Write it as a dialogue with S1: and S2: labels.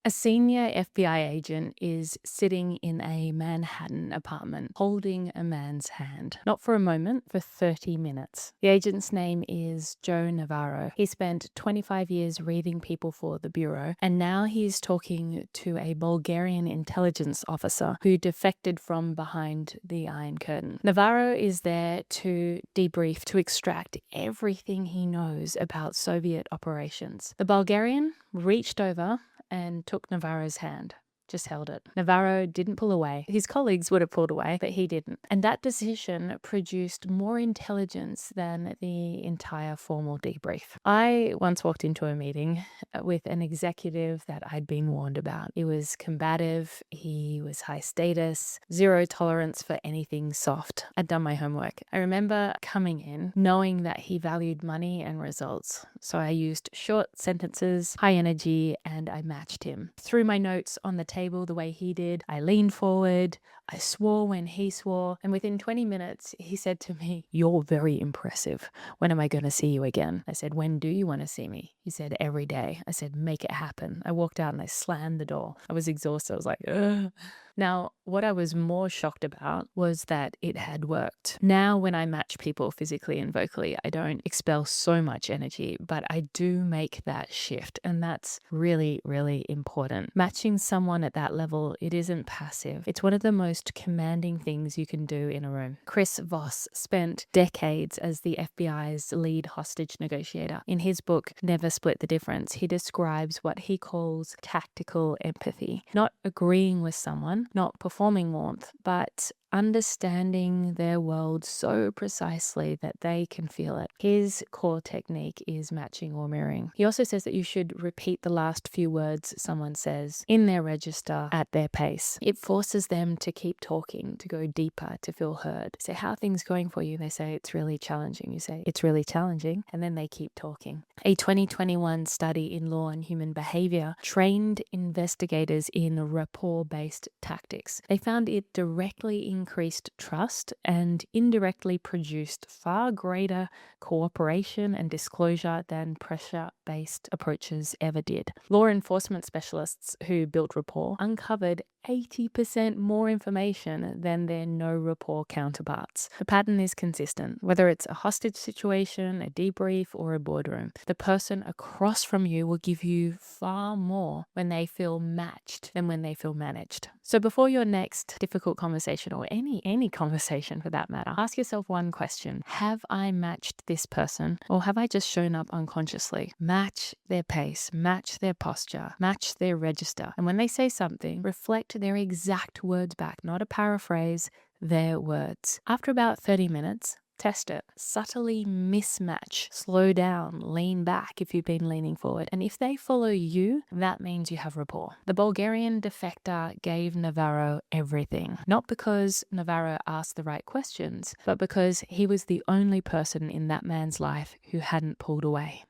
S1: A senior FBI agent is sitting in a Manhattan apartment holding a man's hand. Not for a moment, for 30 minutes. The agent's name is Joe Navarro. He spent 25 years reading people for the Bureau, and now he's talking to a Bulgarian intelligence officer who defected from behind the Iron Curtain. Navarro is there to debrief, to extract everything he knows about Soviet operations. The Bulgarian reached over and took Navarro's hand. Just held it. Navarro didn't pull away. His colleagues would have pulled away, but he didn't. And that decision produced more intelligence than the entire formal debrief. I once walked into a meeting with an executive that I'd been warned about. He was combative, he was high status, zero tolerance for anything soft. I'd done my homework. I remember coming in knowing that he valued money and results. So I used short sentences, high energy, and I matched him. Threw my notes on the table the way he did. I leaned forward. I swore when he swore. And within 20 minutes, he said to me, "You're very impressive. When am I going to see you again?" I said, "When do you want to see me?" He said, "Every day." I said, "Make it happen." I walked out and I slammed the door. I was exhausted. I was like, ugh. Now, what I was more shocked about was that it had worked. Now, when I match people physically and vocally, I don't expel so much energy, but I do make that shift. And that's really, really important. Matching someone at that level, it isn't passive. It's one of the most commanding things you can do in a room. Chris Voss spent decades as the FBI's lead hostage negotiator. In his book, Never Split the Difference, he describes what he calls tactical empathy. Not agreeing with someone, not performing warmth, but understanding their world so precisely that they can feel it. His core technique is matching or mirroring. He also says that you should repeat the last few words someone says in their register at their pace. It forces them to keep talking, to go deeper, to feel heard. Say, "How are things going for you?" They say, "It's really challenging." You say, "It's really challenging." And then they keep talking. A 2021 study in law and human behavior trained investigators in rapport-based tactics. They found it directly increased trust and indirectly produced far greater cooperation and disclosure than pressure-based approaches ever did. Law enforcement specialists who built rapport uncovered 80% more information than their no rapport counterparts. The pattern is consistent. Whether it's a hostage situation, a debrief, or a boardroom, the person across from you will give you far more when they feel matched than when they feel managed. So before your next difficult conversation, or any conversation for that matter, ask yourself one question. Have I matched this person, or have I just shown up unconsciously? Match their pace, match their posture, match their register. And when they say something, reflect their exact words back, not a paraphrase, their words. After about 30 minutes, test it. Subtly mismatch. Slow down. Lean back if you've been leaning forward. And if they follow you, that means you have rapport. The Bulgarian defector gave Navarro everything. Not because Navarro asked the right questions, but because he was the only person in that man's life who hadn't pulled away.